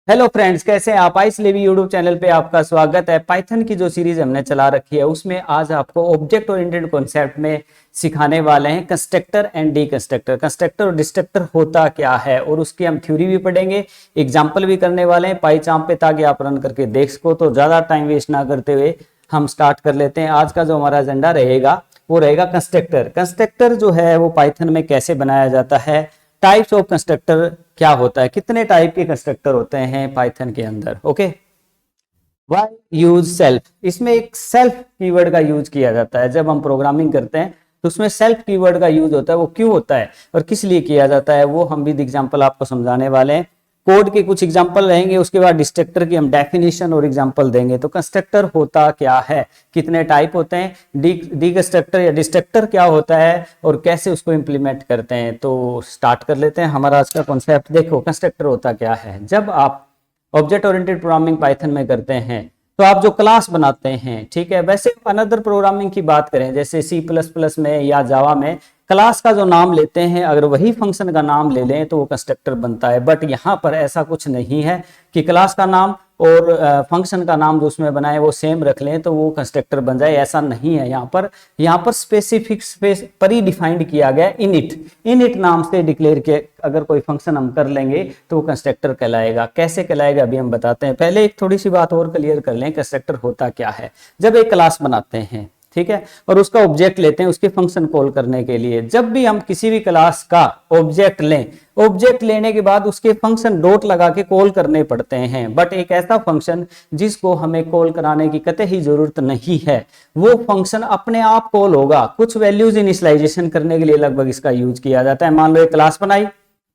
Hello friends, कैसे हैं आप? आइस लेवी यूट्यूब चैनल पे आपका स्वागत है। पाइथन की जो सीरीज हमने चला रखी है उसमें आज आपको ऑब्जेक्ट ओरिएंटेड कॉन्सेप्ट में सिखाने वाले हैं कंस्ट्रक्टर एंड डीकंस्ट्रक्टर। कंस्ट्रक्टर और डिस्ट्रक्टर होता क्या है और उसकी हम थ्योरी भी पढ़ेंगे, एग्जाम्पल भी करने वाले हैं पाईचार्म पे, ताकि आप रन करके देख सको। तो ज्यादा टाइम वेस्ट ना करते हुए हम स्टार्ट कर लेते हैं। आज का जो हमारा एजेंडा रहेगा वो रहेगा कंस्ट्रक्टर। कंस्ट्रक्टर जो है वो पाइथन में कैसे बनाया जाता है, टाइप्स ऑफ कंस्ट्रक्टर क्या होता है, कितने टाइप के कंस्ट्रक्टर होते हैं पाइथन के अंदर। ओके, वाई यूज सेल्फ, इसमें एक सेल्फ कीवर्ड का यूज किया जाता है। जब हम प्रोग्रामिंग करते हैं तो उसमें सेल्फ कीवर्ड का यूज होता है। वो क्यों होता है और किस लिए किया जाता है वो हम भी एग्जांपल आपको समझाने वाले हैं। कोड के कुछ एग्जांपल रहेंगे, उसके बाद डिस्ट्रक्टर की हम डेफिनेशन और एग्जांपल देंगे। तो कंस्ट्रक्टर होता क्या है, कितने टाइप होते हैं, डीकंस्ट्रक्टर या डिस्ट्रक्टर क्या होता है और कैसे उसको इंप्लीमेंट करते हैं। तो स्टार्ट कर लेते हैं हमारा आज का कॉन्सेप्ट। देखो, कंस्ट्रक्टर होता क्या है। जब आप ऑब्जेक्ट ओरिएंटेड प्रोग्रामिंग पाइथन में करते हैं तो आप जो क्लास बनाते हैं, ठीक है, वैसे अनदर प्रोग्रामिंग की बात करें जैसे C++ में या जावा में, क्लास का जो नाम लेते हैं अगर वही फंक्शन का नाम ले लें तो वो कंस्ट्रक्टर बनता है। बट यहाँ पर ऐसा कुछ नहीं है कि क्लास का नाम और फंक्शन का नाम जो उसमें बनाए वो सेम रख लें तो वो कंस्ट्रक्टर बन जाए, ऐसा नहीं है। यहाँ पर स्पेसिफिक स्पेस परी डिफाइंड किया गया इनिट नाम से डिक्लेयर किया। अगर कोई फंक्शन हम कर लेंगे तो वो कंस्ट्रक्टर कहलाएगा। कैसे कहलाएगा अभी हम बताते हैं। पहले एक थोड़ी सी बात और क्लियर कर लें, कंस्ट्रक्टर होता क्या है। जब एक क्लास बनाते हैं, ठीक है, और उसका ऑब्जेक्ट लेते हैं उसके फंक्शन कॉल करने के लिए। जब भी हम किसी भी क्लास का ऑब्जेक्ट लें, ऑब्जेक्ट लेने के बाद उसके फंक्शन डॉट लगा के कॉल करने पड़ते हैं। बट एक ऐसा फंक्शन जिसको हमें कॉल कराने की कतई ही जरूरत नहीं है, वो फंक्शन अपने आप कॉल होगा। कुछ वैल्यूज इनिशियलाइजेशन करने के लिए लगभग इसका यूज किया जाता है। मान लो एक क्लास बनाई,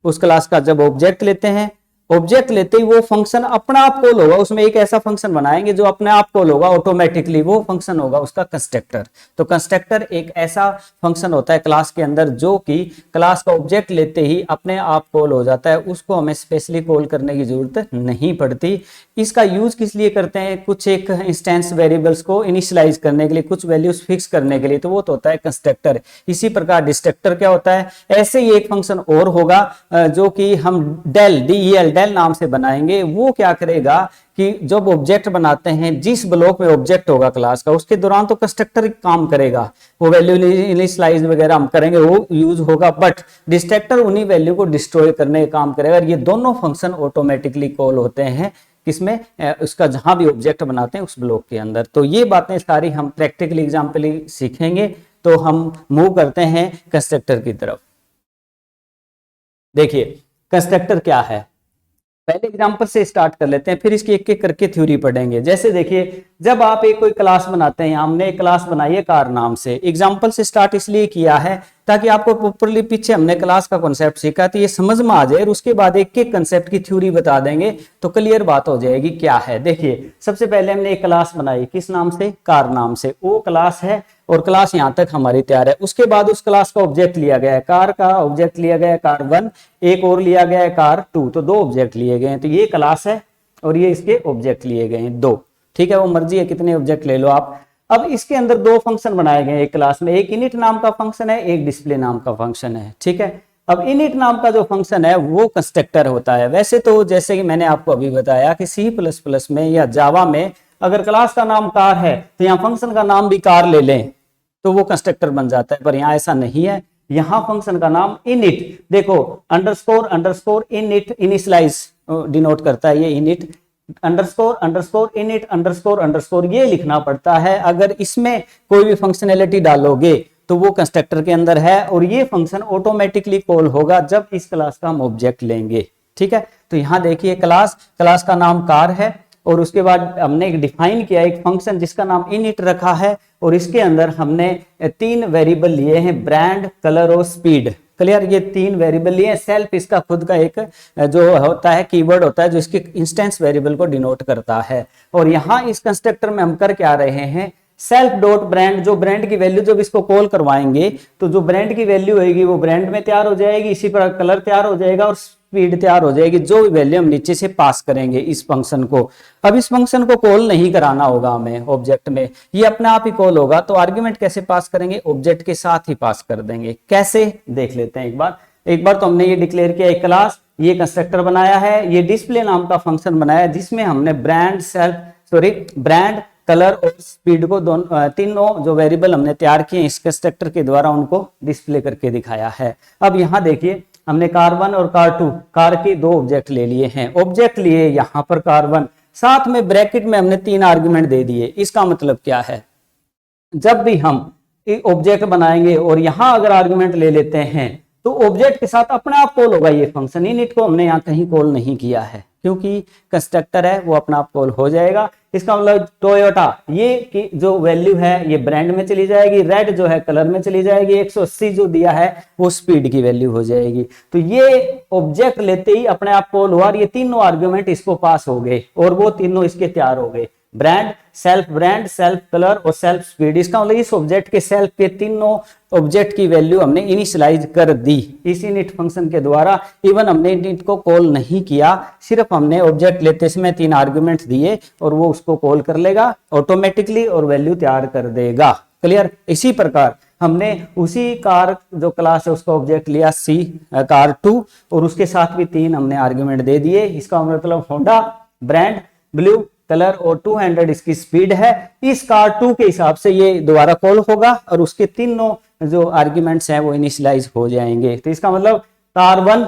उस क्लास का जब ऑब्जेक्ट लेते हैं, ऑब्जेक्ट लेते ही वो फंक्शन अपना आप कॉल होगा। उसमें एक ऐसा फंक्शन बनाएंगे जो अपने आप कॉल होगा ऑटोमेटिकली, वो फंक्शन होगा उसका कंस्ट्रक्टर। तो कंस्ट्रक्टर एक ऐसा फंक्शन होता है क्लास के अंदर जो कि क्लास का ऑब्जेक्ट लेते ही अपने आप कॉल हो जाता है, उसको हमें स्पेशली कॉल करने की जरूरत नहीं पड़ती। इसका यूज किस लिए करते हैं, कुछ एक इंस्टेंस वेरिएबल्स को इनिशियलाइज करने के लिए, कुछ वैल्यूज फिक्स करने के लिए, तो वो तो होता है कंस्ट्रक्टर। इसी प्रकार डिस्ट्रक्टर क्या होता है, ऐसे ही एक फंक्शन और होगा जो कि हम डेल नाम से बनाएंगे। वो क्या करेगा कि जब ऑब्जेक्ट बनाते हैं, जिस ब्लॉक में ऑब्जेक्ट होगा क्लास का, उसके दौरान तो कंस्ट्रक्टर काम करेगा, वो वैल्यू इनिशियलाइज वगैरह हम करेंगे, वो यूज होगा। बट डिस्ट्रक्टर उन्हीं वैल्यू को डिस्ट्रॉय करने का काम करेगा। ये दोनों फंक्शन ऑटोमेटिकली कॉल होते हैं किसमें, उसका जहां भी ऑब्जेक्ट बनाते हैं उस ब्लॉक के अंदर। तो ये बातें सारी हम प्रैक्टिकल एग्जाम्पल सीखेंगे। तो हम मूव करते हैं कंस्ट्रक्टर की तरफ। देखिए कंस्ट्रक्टर क्या है, पहले एग्जांपल से स्टार्ट कर लेते हैं, फिर इसकी एक एक करके थ्योरी पढ़ेंगे। जैसे देखिए, जब आप एक कोई क्लास बनाते हैं, हमने एक क्लास बनाई है कार नाम से। एग्जांपल से स्टार्ट इसलिए किया है ताकि आपको प्रॉपर्ली पीछे हमने क्लास का कॉन्सेप्ट सीखा तो ये समझ में आ जाए, और उसके बाद एक एक कंसेप्ट की थ्योरी बता देंगे तो क्लियर बात हो जाएगी क्या है। देखिए, सबसे पहले हमने एक क्लास बनाई, किस नाम से, कार नाम से। वो क्लास है और क्लास यहां तक हमारी तैयार है। उसके बाद उस क्लास का ऑब्जेक्ट लिया गया है, कार का ऑब्जेक्ट लिया गया है कार1, एक और लिया गया है कार2, तो दो ऑब्जेक्ट लिए गए हैं। तो ये क्लास है और ये इसके ऑब्जेक्ट लिए गए हैं दो, ठीक है, वो मर्जी है कितने ऑब्जेक्ट ले लो आप। अब इसके अंदर दो फंक्शन बनाए गए हैं एक क्लास में, एक इनिट नाम का फंक्शन है, एक डिस्प्ले नाम का फंक्शन है, ठीक है। अब इनिट नाम का जो फंक्शन है वो कंस्ट्रक्टर होता है। वैसे तो जैसे कि मैंने आपको अभी बताया कि C++ में या जावा में अगर क्लास का नाम कार है तो यहाँ फंक्शन का नाम भी कार ले लें तो वो कंस्ट्रक्टर बन जाता है। पर यहाँ ऐसा नहीं है, यहाँ फंक्शन का नाम इनिट, देखो underscore underscore init initialise denote करता है, ये init underscore underscore init underscore underscore ये लिखना पड़ता है। अगर इसमें कोई भी फंक्शनैलिटी डालोगे तो वो कंस्ट्रक्टर के अंदर है और ये फंक्शन ऑटोमेटिकली कॉल होगा जब इस क्लास का हम ऑब्जेक्ट लेंगे, ठीक है। तो यहाँ देखिए क्लास का नाम कार है और उसके बाद हमने एक डिफाइन किया एक फंक्शन जिसका नाम इनिट रखा है, और इसके अंदर हमने तीन वेरिएबल लिए हैं, ब्रांड, कलर और स्पीड। क्लियर, ये तीन वेरिएबल लिए। सेल्फ इसका खुद का एक जो होता है कीवर्ड होता है जो इसके इंस्टेंस वेरिएबल को डिनोट करता है। और यहाँ इस कंस्ट्रक्टर में हम कर क्या रहे हैं, सेल्फ डॉट ब्रांड, जो ब्रांड की वैल्यू जब इसको कॉल करवाएंगे तो जो ब्रांड की वैल्यू होगी वो ब्रांड में तैयार हो जाएगी, इसी प्रकार कलर तैयार हो जाएगा और स्पीड तैयार हो जाएगी, जो वैल्यू हम नीचे से पास करेंगे इस फंक्शन को। अब इस फंक्शन को कॉल नहीं कराना होगा हमें ऑब्जेक्ट में, ये अपने आप ही कॉल होगा। तो आर्ग्यूमेंट कैसे पास करेंगे, ऑब्जेक्ट के साथ ही पास कर देंगे। कैसे, देख लेते हैं एक बार। तो हमने ये डिक्लेयर किया एक क्लास, ये कंस्ट्रक्टर बनाया है, ये डिस्प्ले नाम का फंक्शन बनाया है जिसमें हमने ब्रांड कलर और स्पीड को तीनों जो वेरिएबल हमने तैयार किए इस कंस्ट्रक्टर के द्वारा उनको डिस्प्ले करके दिखाया है। अब यहाँ देखिए हमने कार1 और कार2 कार के दो ऑब्जेक्ट ले लिए हैं, ऑब्जेक्ट लिए यहाँ पर कार1, साथ में ब्रैकेट में हमने 3 आर्गुमेंट दे दिए। इसका मतलब क्या है, जब भी हम ऑब्जेक्ट बनाएंगे और यहां अगर आर्गुमेंट ले लेते हैं तो ऑब्जेक्ट के साथ अपने आप कॉल होगा ये फंक्शन। इनिट को हमने यहाँ कहीं कॉल नहीं किया है क्योंकि कंस्ट्रक्टर है वो अपना आप कॉल हो जाएगा। इसका मतलब टोयोटा ये की जो वैल्यू है ये ब्रांड में चली जाएगी, रेड जो है कलर में चली जाएगी, 180 जो दिया है वो स्पीड की वैल्यू हो जाएगी। तो ये ऑब्जेक्ट लेते ही अपने आप कॉल हुआ और ये तीनों आर्गुमेंट इसको पास हो गए और वो तीनों इसके तैयार हो गए, ब्रांड, सेल्फ कलर और सेल्फ स्पीड। इसका मतलब इस ऑब्जेक्ट के सेल्फ के तीनों ऑब्जेक्ट की वैल्यू हमने इनिशियलाइज कर दी इस इनिट फंक्शन के द्वारा। इवन हमने इनिट को कॉल नहीं किया, सिर्फ हमने ऑब्जेक्ट लेते समय 3 आर्गुमेंट्स दिए और वो उसको कॉल कर लेगा ऑटोमेटिकली और वैल्यू तैयार कर देगा। क्लियर। इसी प्रकार हमने उसी कार जो क्लास है उसका ऑब्जेक्ट लिया car2 और उसके साथ भी 3 हमने आर्गुमेंट दे दिए। इसका मतलब होंडा, ब्रांड, ब्लू कलर और 200 इसकी स्पीड है। इस कार2 के हिसाब से ये दोबारा कॉल होगा और उसके तीनों जो आर्ग्यूमेंट्स हैं वो इनिशियलाइज हो जाएंगे। तो इसका मतलब कार1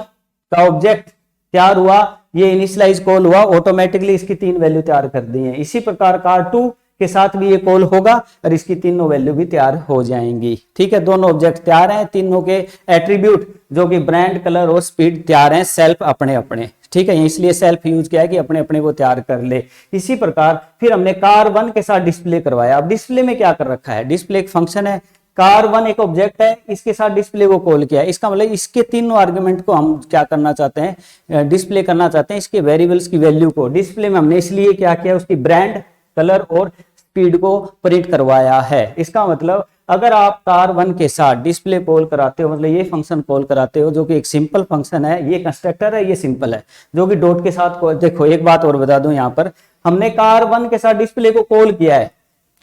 का ऑब्जेक्ट तैयार हुआ, ये इनिशियलाइज कॉल हुआ, ऑटोमेटिकली इसकी 3 वैल्यू तैयार कर दी है। इसी प्रकार कार2 के साथ भी ये कॉल होगा और इसकी तीनों वैल्यू भी तैयार हो जाएंगी। ठीक है, दोनों ऑब्जेक्ट तैयार हैं, तीनों के एट्रीब्यूट जो कि ब्रांड, कलर और स्पीड तैयार हैं, सेल्फ अपने अपने। ठीक है, इसलिए सेल्फ यूज किया है कि अपने अपने वो तैयार कर ले। इसी प्रकार फिर हमने कार1 के साथ डिस्प्ले करवाया। अब डिस्प्ले में क्या कर रखा है, डिस्प्ले एक फंक्शन है, कार1 एक ऑब्जेक्ट है, इसके साथ डिस्प्ले को कॉल किया। इसका मतलब इसके तीनों आर्गुमेंट को हम क्या करना चाहते हैं, डिस्प्ले करना चाहते हैं, इसके वेरिएबल्स की वैल्यू को। डिस्प्ले में हमने इसलिए क्या किया, उसकी ब्रांड, कलर और स्पीड को प्रिंट करवाया है। इसका मतलब अगर आप कार1 के साथ डिस्प्ले कॉल कराते हो, मतलब ये फंक्शन कॉल कराते हो जो कि एक सिंपल फंक्शन है, ये कंस्ट्रक्टर है, ये सिंपल है, जो कि डॉट के साथ। देखो एक बात और बता दूं, यहाँ पर हमने कार1 के साथ डिस्प्ले को कॉल किया है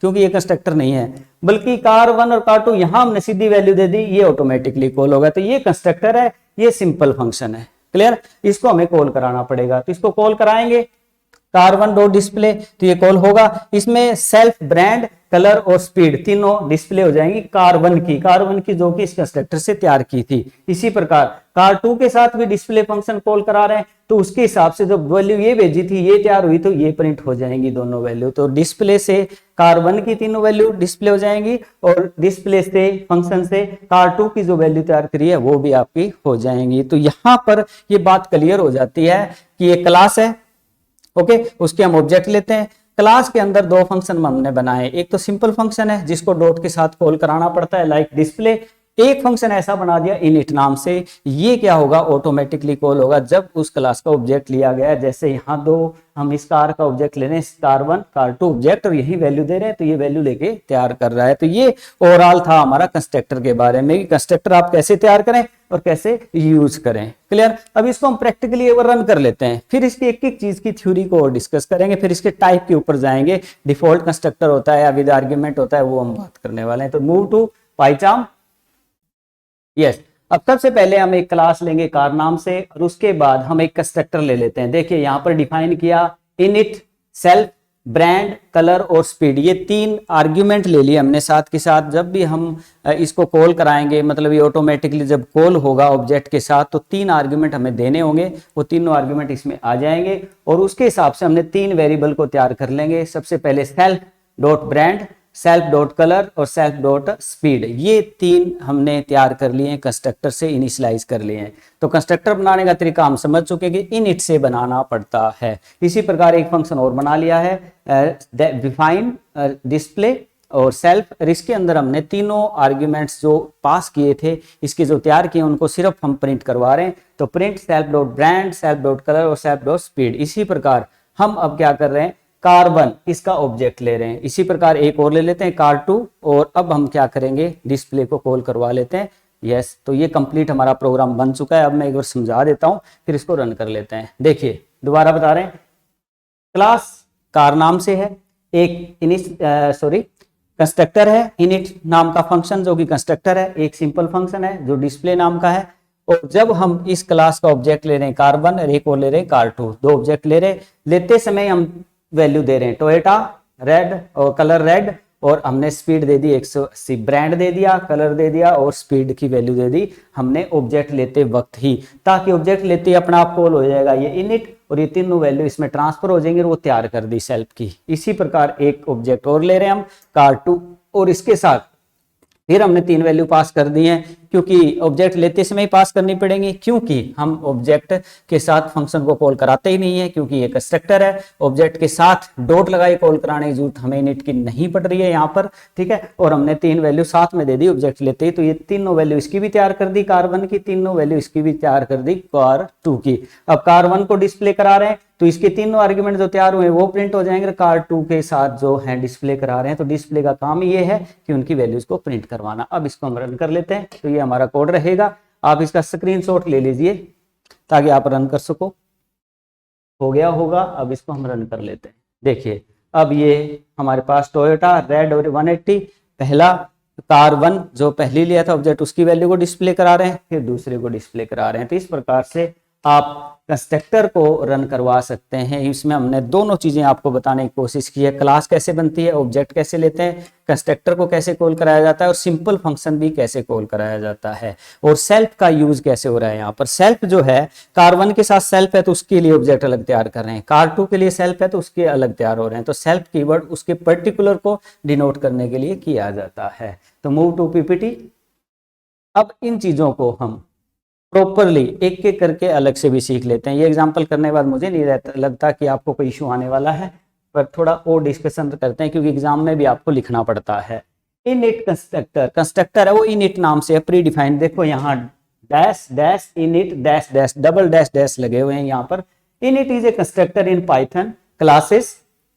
क्योंकि ये कंस्ट्रक्टर नहीं है, बल्कि कार1 और कार2 यहां हमने सीधी वैल्यू दे दी, ये ऑटोमेटिकली कॉल होगा। तो ये कंस्ट्रक्टर है, ये सिंपल फंक्शन है। क्लियर। इसको हमें कॉल कराना पड़ेगा, तो इसको कॉल कराएंगे कार1 डॉट डिस्प्ले, तो ये कॉल होगा। इसमें सेल्फ, ब्रांड, कलर और स्पीड तीनों डिस्प्ले हो जाएंगी कार1 की जो कि इस कंस्ट्रक्टर से तैयार की थी। इसी प्रकार कार2 के साथ भी डिस्प्ले फंक्शन कॉल करा रहे हैं, तो उसके हिसाब से जो वैल्यू ये भेजी थी ये तैयार हुई, तो ये प्रिंट हो जाएंगी दोनों वैल्यू। तो डिस्प्ले से कार1 की तीनों वैल्यू डिस्प्ले हो जाएंगी और डिस्प्ले से फंक्शन से कार2 की जो वैल्यू तैयार करी है वो भी आपकी हो जाएंगी। तो यहां पर ये बात क्लियर हो जाती है कि ये क्लास है, ओके, उसके हम ऑब्जेक्ट लेते हैं। क्लास के अंदर 2 फंक्शन हमने बनाए, एक तो सिंपल फंक्शन है जिसको डॉट के साथ कॉल कराना पड़ता है लाइक डिस्प्ले, एक फंक्शन ऐसा बना दिया इनिट नाम से, ये क्या होगा, ऑटोमेटिकली कॉल होगा जब उस क्लास का ऑब्जेक्ट लिया गया। जैसे यहाँ 2 हम इस कार का ऑब्जेक्ट ले रहे हैं, कार1 कार2 ऑब्जेक्ट, और यही वैल्यू दे रहे हैं, तो ये वैल्यू लेके तैयार कर रहा है। तो ये ओवरऑल था हमारा कंस्ट्रक्टर के बारे में, कंस्ट्रक्टर आप कैसे तैयार करें और कैसे यूज करें। क्लियर। अब इसको हम प्रैक्टिकली एक बार रन कर लेते हैं, फिर इसकी एक एक चीज की थ्योरी को और डिस्कस करेंगे, फिर इसके टाइप के ऊपर जाएंगे। डिफॉल्ट कंस्ट्रक्टर होता है या विद आर्ग्यूमेंट होता है, वो हम बात करने वाले हैं। तो मूव टू पाइचार्म। यस, अब सबसे पहले हम एक क्लास लेंगे कार नाम से और उसके बाद हम एक कंस्ट्रक्टर ले लेते हैं। देखिए यहां पर डिफाइन किया इनिट, सेल्फ, ब्रांड, कलर और स्पीड, ये 3 आर्ग्यूमेंट ले लिए हमने साथ के साथ। जब भी हम इसको कॉल कराएंगे, मतलब ये ऑटोमेटिकली जब कॉल होगा ऑब्जेक्ट के साथ, तो 3 आर्ग्यूमेंट हमें देने होंगे, वो तीनों आर्ग्यूमेंट इसमें आ जाएंगे और उसके हिसाब से हमने 3 वेरिएबल को तैयार कर लेंगे। सबसे पहले self dot brand, self dot colour और सेल्फ डॉट स्पीड, ये 3 हमने तैयार कर लिए हैं, कंस्ट्रक्टर से इनिशियलाइज कर लिए हैं। तो कंस्ट्रक्टर बनाने का तरीका हम समझ चुके हैं कि इनिट से बनाना पड़ता है। इसी प्रकार एक फंक्शन और बना लिया है, डिफाइन, डिस्प्ले और सेल्फ। इसके अंदर हमने तीनों आर्ग्यूमेंट्स जो पास किए थे, इसके जो तैयार किए उनको सिर्फ हम प्रिंट करवा रहे हैं। तो print self dot brand, self dot colour और सेल्फ डॉट स्पीड। इसी प्रकार हम अब क्या कर रहे हैं, कार1 इसका ऑब्जेक्ट ले रहे हैं। इसी प्रकार एक और ले लेते हैं कार2 और अब हम क्या करेंगे, डिस्प्ले को कॉल करवा लेते हैं। यस, तो ये कंप्लीट हमारा प्रोग्राम बन चुका है। अब मैं एक बार समझा देता हूं, फिर इसको रन कर लेते हैं। देखिए दोबारा बता रहे हैं, क्लास कार नाम से है, एक कंस्ट्रक्टर है इनिट नाम का फंक्शन जो कि कंस्ट्रक्टर है, एक सिंपल फंक्शन है जो डिस्प्ले नाम का है, और जब हम इस क्लास का ऑब्जेक्ट ले रहे हैं कार1 और एक और ले रहे हैं कार2, दो ऑब्जेक्ट ले रहे हैं, लेते समय हम वैल्यू दे रहे हैं टोयोटा रेड और कलर रेड, और हमने स्पीड दे दी 180, ब्रांड दे दिया, कलर दे दिया और स्पीड की वैल्यू दे दी हमने ऑब्जेक्ट लेते वक्त ही, ताकि ऑब्जेक्ट लेते ही अपना आप कॉल हो जाएगा ये इनिट, और ये तीनों वैल्यू इसमें ट्रांसफर हो जाएंगे और वो तैयार कर दी सेल्फ की। इसी प्रकार एक ऑब्जेक्ट और ले रहे हैं हम कार2, और इसके साथ फिर हमने 3 वैल्यू पास कर दी हैं, क्योंकि ऑब्जेक्ट लेते समय ही पास करनी पड़ेंगी, क्योंकि हम ऑब्जेक्ट के साथ फंक्शन को कॉल कराते ही नहीं है, क्योंकि ये कंस्ट्रक्टर है। ऑब्जेक्ट के साथ डॉट लगाए कॉल कराने की जरूरत हमें इनिट की नहीं पड़ रही है यहाँ पर, ठीक है। और हमने 3 वैल्यू साथ में दे दी ऑब्जेक्ट लेते ही, तो ये तीनों वैल्यू इसकी भी तैयार कर दी कार1 की, तीनों वैल्यू इसकी भी तैयार कर दी कार2 की। अब कार1 को डिस्प्ले करा रहे हैं तो इसके तीनों आर्ग्यूमेंट जो तैयार हुए वो प्रिंट हो जाएंगे, कार2 के साथ जो है डिस्प्ले करा रहे हैं, तो डिस्प्ले का काम ये है कि उनकी वैल्यूज को प्रिंट करवाना। अब इसको हम रन कर लेते हैं, तो ये हमारा कोड रहेगा, आप इसका स्क्रीनशॉट ले लीजिए ताकि आप रन कर सको। हो गया होगा, अब इसको हम रन कर लेते हैं। देखिए अब ये हमारे पास टोयोटा रेड और 180, पहला कार1 जो पहले लिया था ऑब्जेक्ट उसकी वैल्यू को डिस्प्ले करा रहे हैं, फिर दूसरे को डिस्प्ले करा रहे हैं। तो इस प्रकार से आप कंस्ट्रक्टर को रन करवा सकते हैं। इसमें हमने दोनों चीजें आपको बताने की कोशिश की है, क्लास कैसे बनती है, ऑब्जेक्ट कैसे लेते हैं, कंस्ट्रक्टर को कैसे कॉल कराया जाता है, और सिंपल फंक्शन भी कैसे कॉल कराया जाता है, और सेल्फ का यूज कैसे हो रहा है। यहाँ पर सेल्फ जो है कार1 के साथ सेल्फ है तो उसके लिए ऑब्जेक्ट अलग तैयार कर रहे हैं, कार2 के लिए सेल्फ है तो उसके अलग तैयार हो रहे हैं। तो सेल्फ कीवर्ड उसके पर्टिकुलर को डिनोट करने के लिए किया जाता है। तो मूव टू पीपीटी। अब इन चीजों को हम प्रॉपरली एक एक करके अलग से भी सीख लेते हैं। ये एग्जांपल करने के बाद मुझे नहीं लगता कि आपको कोई इशू आने वाला है, पर थोड़ा और डिस्कशन करते हैं क्योंकि एग्जाम में भी आपको लिखना पड़ता है। इनिट कंस्ट्रक्टर, कंस्ट्रक्टर है वो इनिट नाम से प्री डिफाइंड, देखो यहाँ dash dash init dash dash double dash dash लगे हुए हैं यहाँ पर। Init is a constructor in Python classes,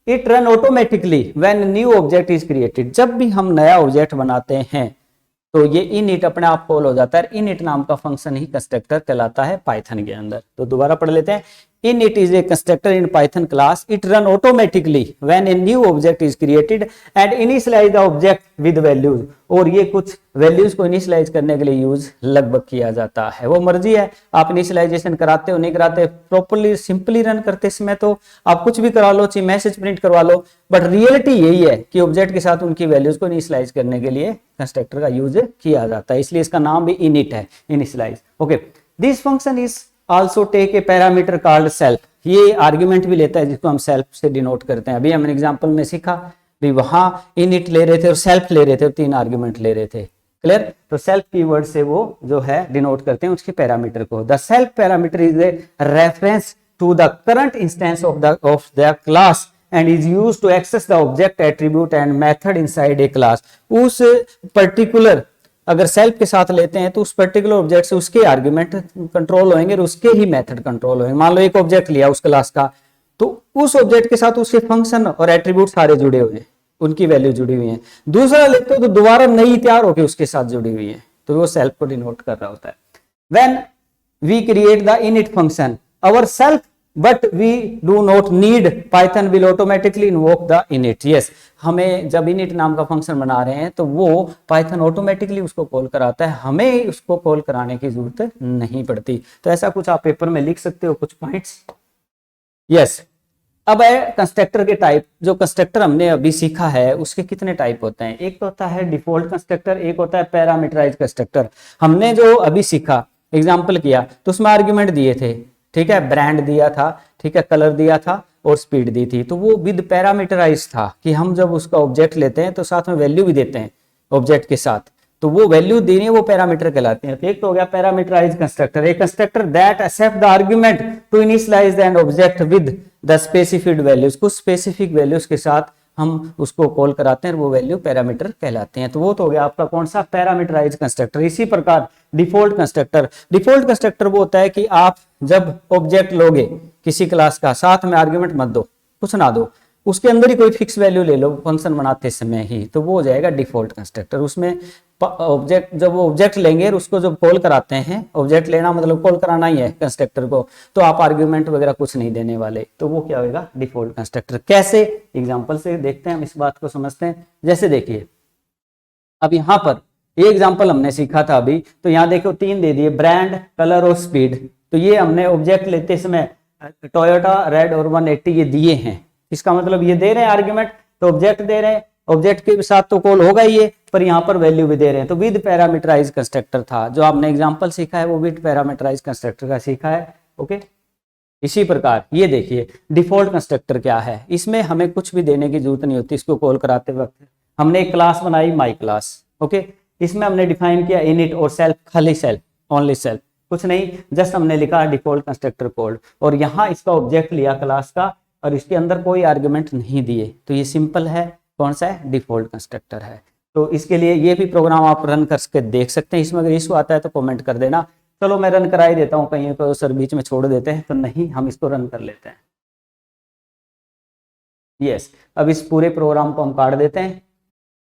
it run automatically when new object is created. जब भी हम नया ऑब्जेक्ट बनाते हैं तो ये इनिट अपने आप कॉल हो जाता है। इनिट नाम का फंक्शन ही कंस्ट्रक्टर कहलाता है पाइथन के अंदर। तो दोबारा पढ़ लेते हैं। Init is a constructor in Python class. It run automatically when a new object is created and initialize the object with values. और ये कुछ वैल्यूज को इनिशियलाइज करने के लिए यूज लगभग किया जाता है। वो मर्जी है आप इनिशियलाइजेशन कराते हो नहीं कराते, प्रॉपरली सिंपली रन करते समय तो आप कुछ भी करा लो, चाहे मैसेज प्रिंट करवा लो, बट रियलिटी यही है कि ऑब्जेक्ट के साथ उनकी वैल्यूज को इनिशियलाइज करने के लिए कंस्ट्रक्टर का यूज किया जाता है, इसलिए इसका नाम भी इनिट है, initialise. Okay, this function is also take a parameter called self. ये आर्ग्यूमेंट भी लेता है जिसको हम सेल्फ से डिनोट करते हैं। अभी हमने एग्जांपल में सीखा भी, वहां इनिट ले रहे थे और सेल्फ ले रहे थे और 3 आर्ग्यूमेंट ले रहे थे। क्लियर? तो सेल्फ कीवर्ड से वो जो है डिनोट करते हैं उसके पैरामीटर को। The self parameter is a reference to the current instance of the class and is used to access the object attribute and method inside a class। उस पर्टिकुलर अगर सेल्फ के साथ लेते हैं तो उस पर्टिकुलर ऑब्जेक्ट से उसके आर्ग्यूमेंट कंट्रोल होंगे और उसके ही मेथड कंट्रोल होंगे। मान लो एक ऑब्जेक्ट लिया उस क्लास का, तो उस ऑब्जेक्ट के साथ उसके फंक्शन और एट्रीब्यूट सारे जुड़े हुए हैं, उनकी वैल्यू जुड़ी हुई है। दूसरा लेते हो तो दोबारा नई तैयार होकर उसके साथ जुड़ी हुई है, तो वो सेल्फ को डिनोट कर रहा होता है। When we create the init function, our self but we do not need, Python will automatically invoke the init। yes, हमें जब init नाम का फंक्शन बना रहे हैं तो वो Python ऑटोमेटिकली उसको कॉल कराता है, हमें उसको कॉल कराने की जरूरत नहीं पड़ती। तो ऐसा कुछ आप पेपर में लिख सकते हो कुछ पॉइंट्स। यस, अब है कंस्ट्रक्टर के टाइप। जो कंस्ट्रक्टर हमने अभी सीखा है उसके कितने टाइप होते हैं। एक तो होता है डिफॉल्ट कंस्ट्रक्टर, एक होता है पैरामीटराइज्ड कंस्ट्रक्टर। हमने जो अभी सीखा, एग्जाम्पल किया, तो उसमें आर्ग्यूमेंट दिए थे, ठीक है, ब्रांड दिया था, ठीक है, कलर दिया था और स्पीड दी थी। तो वो विद पैरामीटराइज था कि हम जब उसका ऑब्जेक्ट लेते हैं तो साथ में वैल्यू भी देते हैं ऑब्जेक्ट के साथ, तो वो वैल्यू देनी है, वो पैरामीटर कहलाते हैं। तो एक तो हो गया parameterised constructor, a constructor that accept the argument to initialise an object with the specified values. कुछ स्पेसिफिक वैल्यूज के साथ हम उसको कॉल कराते हैं, वो वैल्यू पैरामीटर कहलाते हैं। तो वो तो हो गया आपका कौन सा, पैरामीटराइज्ड कंस्ट्रक्टर। इसी प्रकार डिफॉल्ट कंस्ट्रक्टर, डिफॉल्ट कंस्ट्रक्टर वो होता है कि आप जब ऑब्जेक्ट लोगे किसी क्लास का, साथ में आर्गुमेंट मत दो, कुछ ना दो, उसके अंदर ही कोई फिक्स वैल्यू ले लो फंक्शन बनाते समय ही, तो वो हो जाएगा डिफॉल्ट कंस्ट्रक्टर। उसमें ऑब्जेक्ट, जब वो ऑब्जेक्ट लेंगे और उसको जब कॉल कराते हैं, ऑब्जेक्ट लेना मतलब कॉल कराना ही है कंस्ट्रक्टर को, तो आप आर्ग्यूमेंट वगैरह कुछ नहीं देने वाले, तो वो क्या होगा, डिफॉल्ट कंस्ट्रक्टर। कैसे, एग्जांपल से देखते हैं, हम इस बात को समझते हैं। जैसे देखिए अब यहाँ पर ये एग्जांपल हमने सीखा था अभी। तो यहाँ देखो 3 दे दिए, ब्रांड, कलर और स्पीड। तो ये हमने ऑब्जेक्ट लेते समय टोयोटा, रेड और 180 ये दिए हैं। इसका मतलब ये दे रहे हैं आर्ग्यूमेंट, तो ऑब्जेक्ट दे रहे हैं, ऑब्जेक्ट के साथ तो कॉल होगा ही ये, पर यहाँ पर वैल्यू भी दे रहे हैं। तो विद पैरामीटराइज कंस्ट्रक्टर था जो आपने एग्जांपल सीखा है, वो विद पैरामीटराइज कंस्ट्रक्टर का सीखा है। ओके, इसी प्रकार ये देखिए डिफॉल्ट कंस्ट्रक्टर क्या है। इसमें हमें कुछ भी देने की जरूरत नहीं होती इसको कॉल कराते वक्त। हमने एक क्लास बनाई माई क्लास। ओके, इसमें हमने डिफाइन किया इनिट और सेल्फ, खाली सेल्फ, ओनली सेल्फ, कुछ नहीं, जस्ट हमने लिखा डिफॉल्ट कंस्ट्रक्टर कोड, और यहाँ इसका ऑब्जेक्ट लिया क्लास का और इसके अंदर कोई आर्गुमेंट नहीं दिए। तो ये सिंपल है, कौन सा है, डिफॉल्ट कंस्ट्रक्टर है। तो इसके लिए ये भी प्रोग्राम आप रन करके देख सकते हैं। इसमें अगर इशू आता है तो कमेंट कर देना। चलो मैं रन करा ही देता हूँ, कहीं को सर बीच में छोड़ देते हैं तो नहीं, हम इसको रन कर लेते हैं। यस, अब इस पूरे प्रोग्राम को हम काट देते हैं।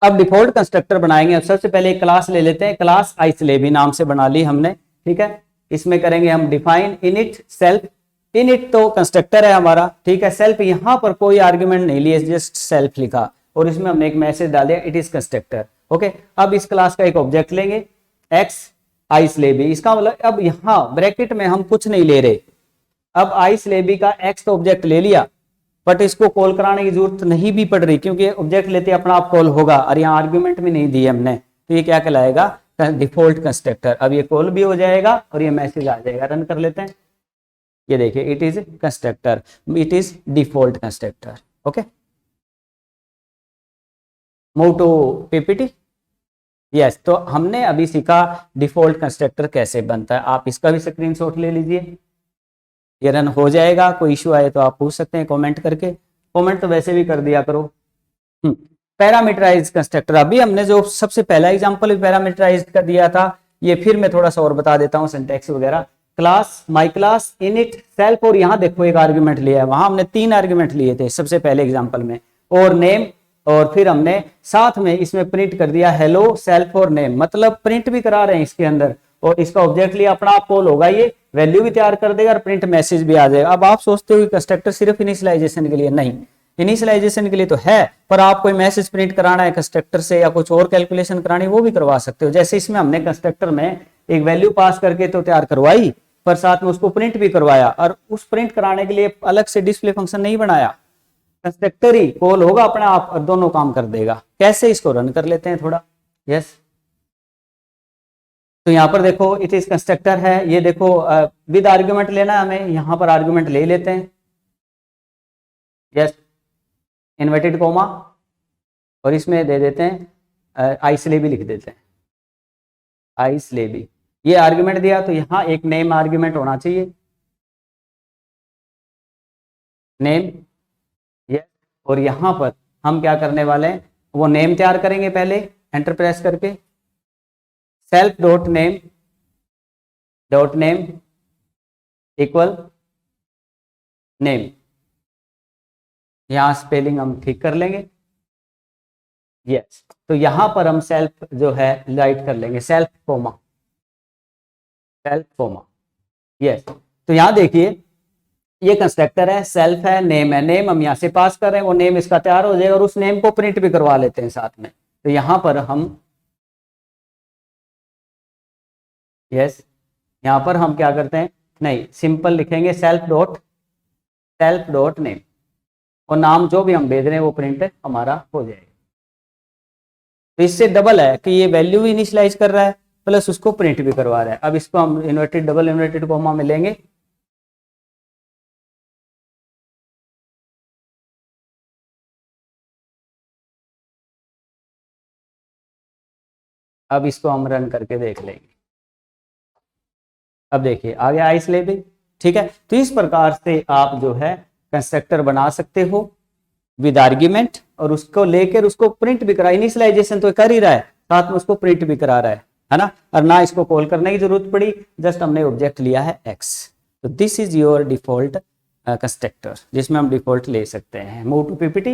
अब डिफॉल्ट कंस्ट्रक्टर बनाएंगे। अब सबसे पहले एक क्लास ले लेते हैं, क्लास आइसलेबी नाम से बना ली हमने, ठीक है। इसमें करेंगे हम डिफाइन इनिट सेल्फ। इनिट तो कंस्ट्रक्टर है हमारा, ठीक है। सेल्फ यहाँ पर कोई आर्ग्यूमेंट नहीं लिए, जस्ट सेल्फ लिखा और इसमें हमने एक मैसेज डाल दिया, इट इज कंस्ट्रक्टर। ओके, अब इस क्लास का एक ऑब्जेक्ट लेंगे एक्स आइसलेबी। इसका मतलब अब यहाँ ब्रैकेट में हम कुछ नहीं ले रहे। अब आइसलेबी का एक्स तो ऑब्जेक्ट ले लिया, बट इसको कॉल कराने की जरूरत नहीं भी पड़ रही क्योंकि ऑब्जेक्ट लेते अपना आप कॉल होगा, और यहाँ आर्ग्यूमेंट भी नहीं दिए हमने। तो ये क्या कहलाएगा, डिफॉल्ट कंस्ट्रक्टर। अब ये कॉल भी हो जाएगा और ये मैसेज आ जाएगा। रन कर लेते हैं। ये देखिए it is constructor, it is default constructor. Okay, move to PPT. Yes, तो हमने अभी सीखा डिफॉल्ट कंस्ट्रक्टर कैसे बनता है। आप इसका भी स्क्रीनशॉट ले लीजिए, ये रन हो जाएगा। कोई इशू आए तो आप पूछ सकते हैं कमेंट करके। कमेंट तो वैसे भी कर दिया करो। पैरामीटराइज कंस्ट्रक्टर, अभी हमने जो सबसे पहला एग्जांपल पैरामीटराइज कर दिया था, ये फिर मैं थोड़ा सा और बता देता हूँ सिंटैक्स वगैरह। Class, my class, init, self, और यहाँ देखो एक आर्ग्यूमेंट लिया है। वहां हमने 3 आर्ग्यूमेंट लिए थे सबसे पहले एग्जाम्पल में, और नेम, और फिर हमने साथ में इसमें प्रिंट कर दिया हेलो सेल्फ और नेम, मतलब प्रिंट भी करा रहे हैं इसके अंदर। और इसका ऑब्जेक्ट लिया, अपना आप कॉल होगा, ये वैल्यू भी तैयार कर देगा और प्रिंट मैसेज भी आ जाएगा। अब आप सोचते हो कि कंस्ट्रक्टर सिर्फ इनिशियलाइजेशन के लिए, नहीं, इनिशियलाइजेशन के लिए तो है, पर आप कोई मैसेज प्रिंट कराना है कंस्ट्रक्टर से या कुछ और कैलकुलेशन करानी, वो भी करवा सकते हो। जैसे इसमें हमने कंस्ट्रक्टर में एक वैल्यू पास करके तो तैयार करवाई, पर साथ में उसको प्रिंट भी करवाया, और उस प्रिंट कराने के लिए अलग से डिस्प्ले फंक्शन नहीं बनाया। कंस्ट्रक्टर ही कॉल होगा अपने आप और दोनों काम कर देगा। कैसे, इसको रन कर लेते हैं थोड़ा। यस, तो यहाँ पर देखो इट इज कंस्ट्रक्टर है। ये देखो विद आर्ग्यूमेंट लेना है हमें, यहाँ पर आर्ग्यूमेंट ले लेते हैं। यस, इन्वर्टेड कोमा, और इसमें दे देते हैं आइसलेबी, लिख देते हैं आइसलेबी। ये आर्ग्यूमेंट दिया तो यहाँ एक नेम आर्ग्यूमेंट होना चाहिए, नेम। यस, और यहाँ पर हम क्या करने वाले हैं, वो नेम तैयार करेंगे पहले, एंटर प्रेस करके, self dot name equal name. यहां स्पेलिंग हम ठीक कर लेंगे। यस, तो यहां पर हम सेल्फ जो है राइट कर लेंगे, self comma, self comma. Yes, तो यहां देखिए ये कंस्ट्रक्टर है, सेल्फ है, नेम है। नेम हम यहां से पास कर रहे हैं, वो नेम इसका तैयार हो जाएगा और उस नेम को प्रिंट भी करवा लेते हैं साथ में। तो यहां पर हम यस, यहां पर हम क्या करते हैं, नहीं, सिंपल लिखेंगे सेल्फ डॉट नेम, और नाम जो भी हम भेज रहे हैं वो प्रिंट हमारा हो जाएगा। तो इससे डबल है कि ये वैल्यू भी इनिशियलाइज कर रहा है प्लस उसको प्रिंट भी करवा रहा है। अब इसको हम इन्वर्टेड डबल इन्वर्टेड कोमा में लेंगे। अब इसको हम रन करके देख लेंगे। अब देखिए आ गया आइसलेबी, ठीक है। तो इस प्रकार से आप जो है कंस्ट्रक्टर बना सकते हो विद आर्ग्यूमेंट, और उसको लेकर उसको प्रिंट भी करा, इनिशियलाइजेशन तो कर ही रहा है, साथ में उसको प्रिंट भी करा रहा है ना, और ना इसको कॉल करने की जरूरत पड़ी, जस्ट हमने ऑब्जेक्ट लिया है एक्स। तो this is your default constructor, जिसमें हम डिफॉल्ट ले सकते हैं। Move to PPT.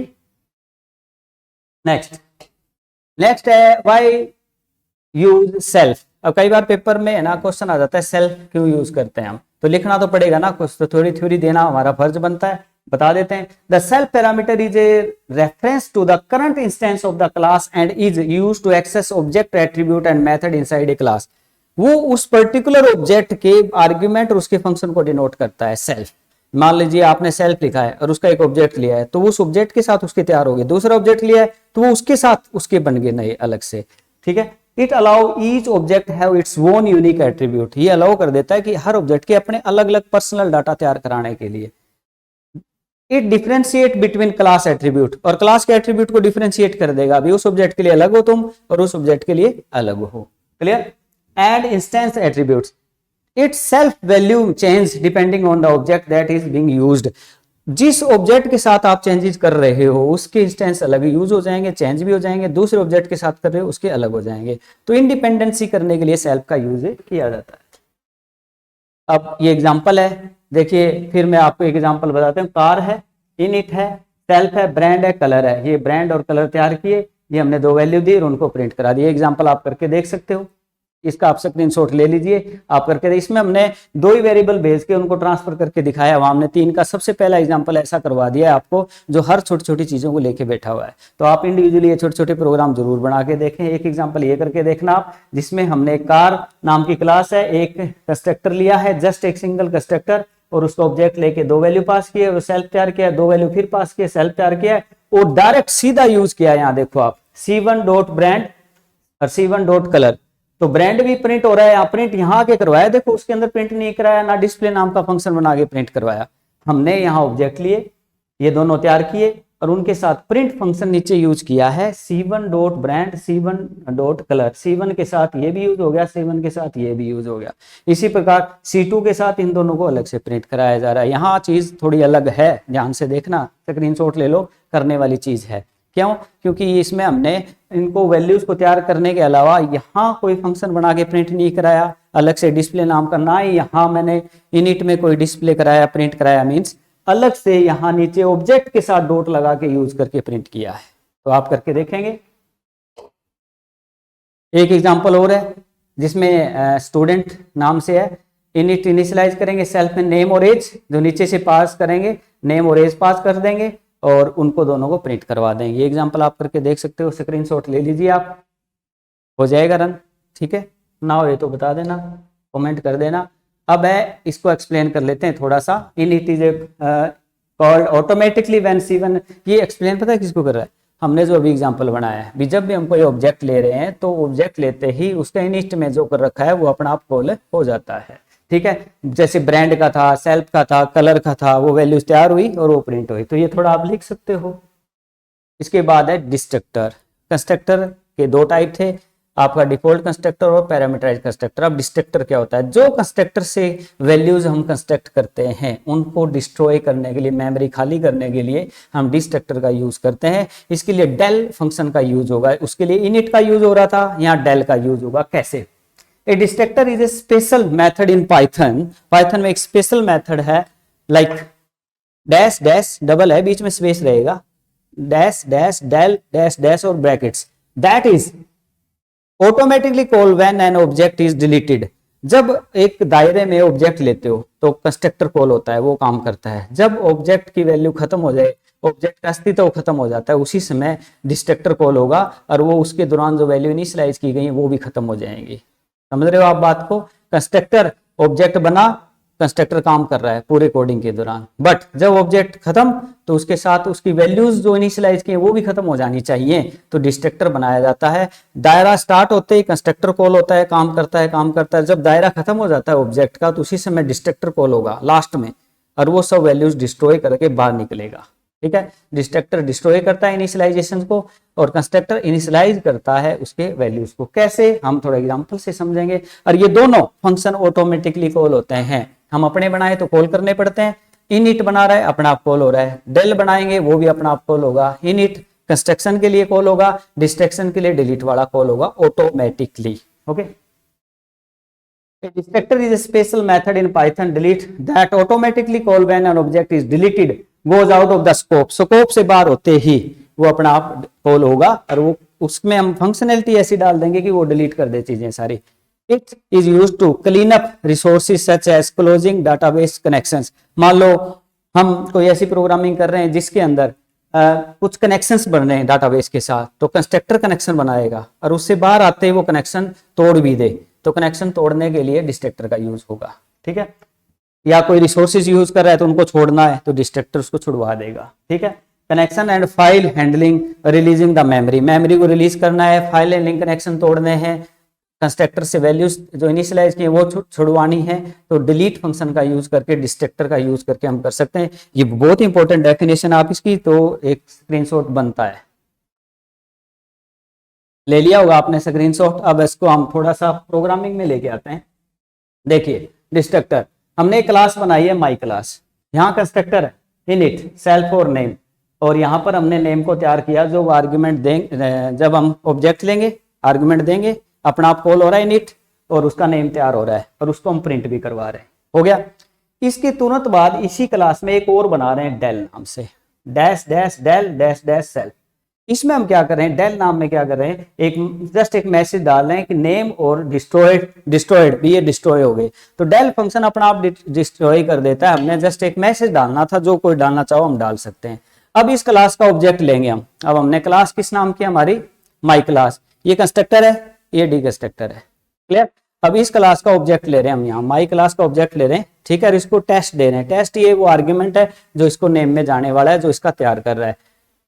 नेक्स्ट है व्हाई यूज सेल्फ। अब कई बार पेपर में है ना क्वेश्चन आ जाता है सेल्फ क्यों यूज करते हैं हम, तो लिखना तो पड़ेगा ना कुछ, तो थोड़ी थ्योरी देना हमारा फर्ज बनता है। बता देते हैं। The self parameter is a reference to the current instance of the class and is used to access object, attribute and method inside a class. वो उस पर्टिकुलर ऑब्जेक्ट के आर्ग्यूमेंट और उसके फंक्शन को डिनोट करता है सेल्फ। मान लीजिए आपने सेल्फ लिखा है और उसका एक ऑब्जेक्ट लिया है, तो उस ऑब्जेक्ट के साथ उसके तैयार हो गए। दूसरा ऑब्जेक्ट लिया है तो वो उसके साथ उसके बन गए नए अलग से, ठीक है। It allow each object have its own unique attribute. ये अलाउ कर देता है कि हर ऑब्जेक्ट के अपने अलग अलग पर्सनल डाटा तैयार कराने के लिए। It differentiate between class attribute, और क्लास के एट्रीब्यूट को डिफरेंशिएट कर देगा, अभी उस ऑब्जेक्ट के लिए अलग हो तुम और उस ऑब्जेक्ट के लिए अलग हो। Clear. And instance attributes, it's self value change depending on the object that is being used. जिस ऑब्जेक्ट के साथ आप चेंजेस कर रहे हो उसके इंस्टेंस अलग यूज हो जाएंगे, चेंज भी हो जाएंगे। दूसरे ऑब्जेक्ट के साथ कर रहे हो उसके अलग हो जाएंगे। तो इंडिपेंडेंसी करने के लिए सेल्फ का यूज किया जाता है। अब ये एग्जांपल है, देखिए फिर मैं आपको एक एग्जांपल बताता हूँ। कार है, इनिट है, सेल्फ है, ब्रांड है, कलर है। ये ब्रांड और कलर तैयार किए, ये हमने दो वैल्यू दी और उनको प्रिंट करा दिया। एग्जांपल आप करके देख सकते हो, इसका आप स्क्रीनशॉट ले लीजिए, आप करके इसमें हमने दो ही वेरिएबल भेज के उनको ट्रांसफर करके दिखाया। वहां हमने तीन का सबसे पहला एग्जांपल ऐसा करवा दिया है आपको जो हर छोटी छोटी चीजों को लेके बैठा हुआ है। तो आप इंडिविजुअली ये छोटे छोटे प्रोग्राम जरूर बना के देखें। एक एग्जांपल ये करके देखना आप, जिसमें हमने कार नाम की क्लास है, एक कंस्ट्रक्टर लिया है, जस्ट एक सिंगल कंस्ट्रक्टर, और उसका ऑब्जेक्ट लेके दो वैल्यू पास किए और सेल्फ तैयार किया, दो वैल्यू फिर पास किए, सेल्फ तैयार किया और डायरेक्ट सीधा यूज किया। यहाँ देखो आप C1 डॉट ब्रांड और C1 डॉट कलर, तो ब्रांड भी प्रिंट हो रहा है। यहाँ प्रिंट यहाँ आके करवाया, देखो उसके अंदर प्रिंट नहीं कराया, ना डिस्प्ले नाम का फंक्शन बना के प्रिंट करवाया। हमने यहाँ ऑब्जेक्ट लिए, ये दोनों तैयार किए और उनके साथ प्रिंट फंक्शन नीचे यूज किया है, C1 dot brand, C1 dot colour. C1 के साथ ये भी यूज हो गया, C1 के साथ ये भी यूज हो गया। इसी प्रकार C2 के साथ इन दोनों को अलग से प्रिंट कराया जा रहा है। यहाँ चीज थोड़ी अलग है, ध्यान से देखना, स्क्रीनशॉट ले लो, करने वाली चीज है। क्यों? क्योंकि इसमें हमने इनको वैल्यूज को तैयार करने के अलावा यहाँ कोई फंक्शन बना के प्रिंट नहीं कराया अलग से डिस्प्ले नाम का, ना ही यहाँ मैंने इनिट में कोई डिस्प्ले कराया, प्रिंट कराया, मीन्स अलग से यहाँ नीचे ऑब्जेक्ट के साथ डॉट लगा के यूज करके प्रिंट किया है। तो आप करके देखेंगे। एक एग्जांपल और है जिसमें स्टूडेंट नाम से है, इनिट इनिशियलाइज करेंगे, सेल्फ में नेम और एज जो नीचे से पास करेंगे, नेम और एज पास कर देंगे और उनको दोनों को प्रिंट करवा देंगे। ये एग्जांपल आप करके देख सकते हो, स्क्रीनशॉट ले लीजिए, आप हो जाएगा रन। ठीक है, ना हो ये तो बता देना, कमेंट कर देना। अब है इसको एक्सप्लेन कर लेते हैं थोड़ा सा। Init is called automatically when C1, ये एक्सप्लेन पता है किसको कर रहा है? हमने जो अभी एग्जांपल बनाया है, भी जब भी हम कोई ऑब्जेक्ट ले रहे हैं तो ऑब्जेक्ट लेते ही उसका इनिट में जो कर रखा है वो अपना आप कॉल हो जाता है। ठीक है, जैसे ब्रांड का था, सेल्फ का था, कलर का था, वो वैल्यूज तैयार हुई और वो प्रिंट हुई। तो ये थोड़ा आप लिख सकते हो। इसके बाद है डिस्ट्रक्टर। कंस्ट्रक्टर के दो टाइप थे, आपका डिफॉल्ट कंस्ट्रक्टर और पैरामीटराइज्ड कंस्ट्रक्टर। अब डिस्ट्रक्टर क्या होता है? जो कंस्ट्रक्टर से वैल्यूज हम कंस्ट्रक्ट करते हैं उनको डिस्ट्रॉय करने के लिए, मेमोरी खाली करने के लिए हम डिस्ट्रक्टर का यूज करते हैं। इसके लिए डेल फंक्शन का यूज होगा, उसके लिए इनिट का यूज हो रहा था, यहाँ डेल का यूज होगा। कैसे? A destructor is a special method in Python. Python में एक स्पेशल मेथड है, लाइक डैश डैश डबल है, बीच में स्पेस रहेगा, dash dash del dash dash और brackets, that is automatically call when an object is deleted. जब एक दायरे में ऑब्जेक्ट लेते हो तो कंस्ट्रक्टर कॉल होता है, वो काम करता है। जब ऑब्जेक्ट की वैल्यू खत्म हो जाए, ऑब्जेक्ट का अस्तित्व खत्म हो जाता है, उसी समय डिस्ट्रक्टर कॉल होगा और वो उसके दौरान जो वैल्यू इनिशियलाइज की गई है वो भी खत्म हो जाएंगी। समझ रहे हो आप बात को? कंस्ट्रक्टर ऑब्जेक्ट बना, कंस्ट्रक्टर काम कर रहा है पूरे कोडिंग के दौरान, बट जब ऑब्जेक्ट खत्म तो उसके साथ उसकी वैल्यूज जो इनिशियलाइज की है वो भी खत्म हो जानी चाहिए, तो डिस्ट्रक्टर बनाया जाता है। दायरा स्टार्ट होते ही कंस्ट्रक्टर कॉल होता है, काम करता है, काम करता है। जब दायरा खत्म हो जाता है ऑब्जेक्ट का तो उसी समय डिस्ट्रक्टर कॉल होगा लास्ट में, और वो सब वैल्यूज डिस्ट्रॉय करके बाहर निकलेगा। ठीक है, डिस्ट्रक्टर डिस्ट्रॉय करता है इनिशियलाइजेशन को और कंस्ट्रक्टर इनिशियलाइज करता है उसके वैल्यूज को। कैसे? हम थोड़ा एग्जांपल से समझेंगे। और ये दोनों फंक्शन ऑटोमेटिकली कॉल होते हैं। हम अपने बनाए तो कॉल करने पड़ते हैं, इनिट बना रहा है अपना आप कॉल हो रहा है, डेल बनाएंगे वो भी अपना आप कॉल होगा। इनिट कंस्ट्रक्शन के लिए कॉल होगा, डिस्ट्रक्शन के लिए डिलीट वाला कॉल होगा automatically. Okay, A destructor is a special method in Python delete that automatically call when an object is deleted goes out of the scope. Scope से बाहर होते ही वो अपना आप कॉल होगा और वो उसमें हम फंक्शनैलिटी ऐसी डाल देंगे कि वो डिलीट कर दे चीजें सारी। It is used to clean up resources such as closing database connections. मान लो हम कोई ऐसी प्रोग्रामिंग कर रहे हैं जिसके अंदर कुछ कनेक्शंस बन रहे हैं डाटाबेस के साथ, तो कंस्ट्रक्टर कनेक्शन बनाएगा और उससे बाहर आते ही वो कनेक्शन तोड़ भी दे, तो कनेक्शन तोड़ने के लिए डिस्ट्रक्टर का यूज होगा। ठीक है, या कोई रिसोर्सेज यूज कर रहा है तो उनको छोड़ना है तो डिस्ट्रक्टर उसको छुड़वा देगा। ठीक है, connection and file handling releasing the memory, memory को रिलीज करना है, फाइल हैंडलिंग कनेक्शन तोड़ने हैं, कंस्ट्रक्टर से वैल्यूज जो इनिशियलाइज किए वो छुड़वानी है, तो डिलीट फंक्शन का यूज करके, डिस्ट्रक्टर का यूज करके हम कर सकते हैं। ये बहुत इंपॉर्टेंट डेफिनेशन आप इसकी, तो एक स्क्रीनशॉट बनता है, ले लिया होगा आपने स्क्रीनशॉट। अब इसको हम थोड़ा सा प्रोग्रामिंग में लेके आते हैं। देखिए डिस्ट्रक्टर, हमने एक क्लास बनाई है माई क्लास, यहाँ कंस्ट्रक्टर है इनिट सेल्फ और नेम, और यहाँ पर हमने नेम को तैयार किया, जो आर्ग्यूमेंट देंगे, जब हम ऑब्जेक्ट लेंगे आर्ग्यूमेंट देंगे, अपना आप कॉल हो रहा है इनिट और उसका नेम तैयार हो रहा है और उसको हम प्रिंट भी करवा रहे हैं, हो गया। इसके तुरंत बाद इसी क्लास में एक और बना रहे हैं डेल नाम से, dash dash del dash dash self. इसमें हम क्या कर रहे हैं, डेल नाम में क्या कर रहे हैं, एक जस्ट एक मैसेज डाल रहे हैं कि नेम और डिस्ट्रॉयड भी, ये डिस्ट्रॉय हो गए, तो डेल फंक्शन अपना आप डिस्ट्रॉय कर देता है। हमने जस्ट एक मैसेज डालना था, जो कोई डालना चाहो हम डाल सकते हैं। अब इस क्लास का ऑब्जेक्ट लेंगे हम, अब हमने क्लास किस नाम की, हमारी माई क्लास, ये कंस्ट्रक्टर है, ये डी कंस्ट्रक्टर है, क्लियर। अब इस क्लास का ऑब्जेक्ट ले रहे हैं हम, यहाँ माई क्लास का ऑब्जेक्ट ले रहे हैं, ठीक है, और इसको टेस्ट दे रहे हैं। टेस्ट ये वो आर्ग्यूमेंट है जो इसको नेम में जाने वाला है, जो इसका तैयार कर रहा है।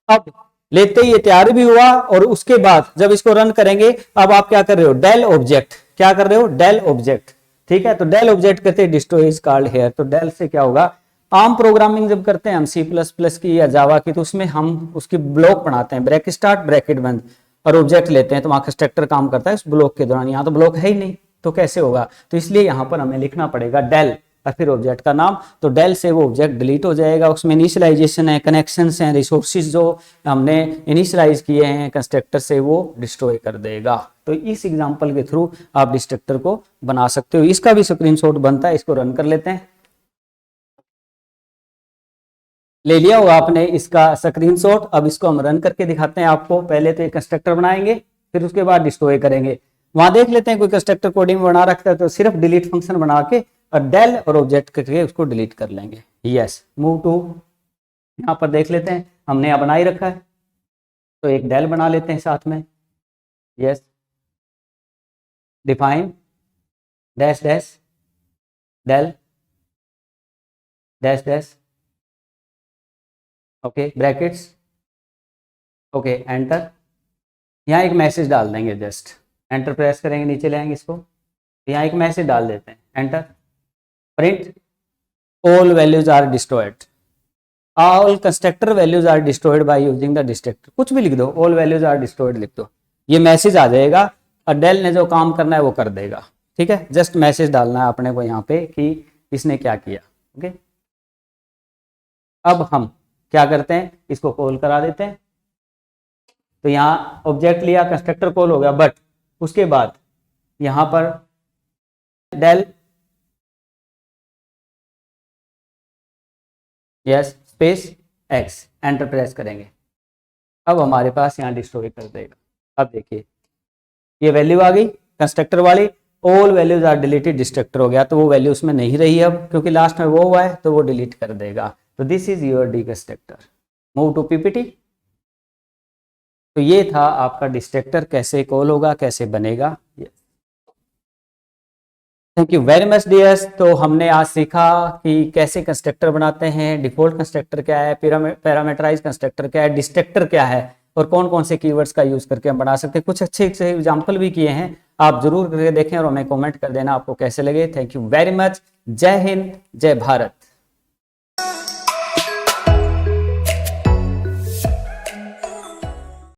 अब लेते ही ये तैयार भी हुआ, और उसके बाद जब इसको रन करेंगे, अब आप क्या कर रहे हो, डेल ऑब्जेक्ट, क्या कर रहे हो, डेल ऑब्जेक्ट, ठीक है। तो डेल ऑब्जेक्ट कहते हैं डिस्ट्रॉय इज कॉल्ड हियर, तो डेल से क्या होगा, आम प्रोग्रामिंग जब करते हैं हम C++ की या जावा की, तो उसमें हम उसकी ब्लॉक बनाते हैं, ब्रैकेट स्टार्ट ब्रैकेट बंद, और ऑब्जेक्ट लेते हैं, तो वहां कंस्ट्रक्टर काम करता है उस ब्लॉक के दौरान। यहाँ तो ब्लॉक है ही नहीं, तो कैसे होगा, तो इसलिए यहाँ पर हमें लिखना पड़ेगा डेल और फिर ऑब्जेक्ट का नाम, तो डेल से वो ऑब्जेक्ट डिलीट हो जाएगा। उसमें इनिशियलाइजेशन है, कनेक्शंस हैं, रिसोर्सेज जो हमने इनिशियलाइज किए हैं कंस्ट्रक्टर से, वो डिस्ट्रॉय कर देगा। तो इस एग्जांपल के थ्रू आप डिस्ट्रक्टर को बना सकते हो। इसका भी स्क्रीनशॉट बनता है, इसको रन कर लेते हैं। ले लिया होगा आपने इसका स्क्रीनशॉट। अब इसको हम रन करके दिखाते हैं आपको। पहले तो एक कंस्ट्रक्टर बनाएंगे, फिर उसके बाद डिस्ट्रॉय करेंगे। वहां देख लेते हैं कोई कंस्ट्रक्टर कोडिंग बना रखता है, तो सिर्फ डिलीट फंक्शन बना के और डेल और ऑब्जेक्ट करके उसको डिलीट कर लेंगे। यस, मूव टू, यहाँ पर देख लेते हैं हमने यहाँ बना ही रखा है, तो एक डेल बना लेते हैं साथ में। Yes, define dash dash del dash dash, okay, brackets, okay, enter. यहाँ एक मैसेज डाल देंगे, जस्ट एंटर प्रेस करेंगे, नीचे ले आएंगे इसको, यहाँ एक मैसेज डाल देते हैं, enter, print all values are destroyed, all constructor values are destroyed by using the destructor, कुछ भी लिख दो, ऑल वैल्यूज आर डिस्ट्रॉयड लिख दो, ये मैसेज आ जाएगा और डेल ने जो काम करना है वो कर देगा। ठीक है, जस्ट मैसेज डालना है अपने को यहाँ पे कि इसने क्या किया। ओके, अब हम क्या करते हैं, इसको कॉल करा देते हैं। तो यहाँ ऑब्जेक्ट लिया, कंस्ट्रक्टर कॉल हो गया, बट उसके बाद यहां पर del yes space X, enter press करेंगे। अब हमारे पास यहाँ डिस्ट्रॉय कर देगा। अब देखिए ये वैल्यू आ गई कंस्ट्रक्टर वाली, all values are deleted, destructor हो गया, तो वो वैल्यू उसमें नहीं रही अब, क्योंकि लास्ट में वो हुआ है, तो वो डिलीट कर देगा। तो this is your D constructor. Move to PPT. तो ये था आपका डिस्ट्रक्टर, कैसे कॉल होगा, कैसे बनेगा। Thank you very much dears. तो हमने आज सीखा कि कैसे कंस्ट्रक्टर बनाते हैं, डिफॉल्ट कंस्ट्रक्टर क्या है, पैरामीटराइज कंस्ट्रक्टर क्या है, डिस्ट्रक्टर क्या है, और कौन कौन से कीवर्ड्स का यूज करके हम बना सकते हैं। कुछ अच्छे एग्जाम्पल भी किए हैं, आप जरूर करके देखें और हमें कमेंट कर देना आपको कैसे लगे। Thank you very much. जय हिंद, जय भारत।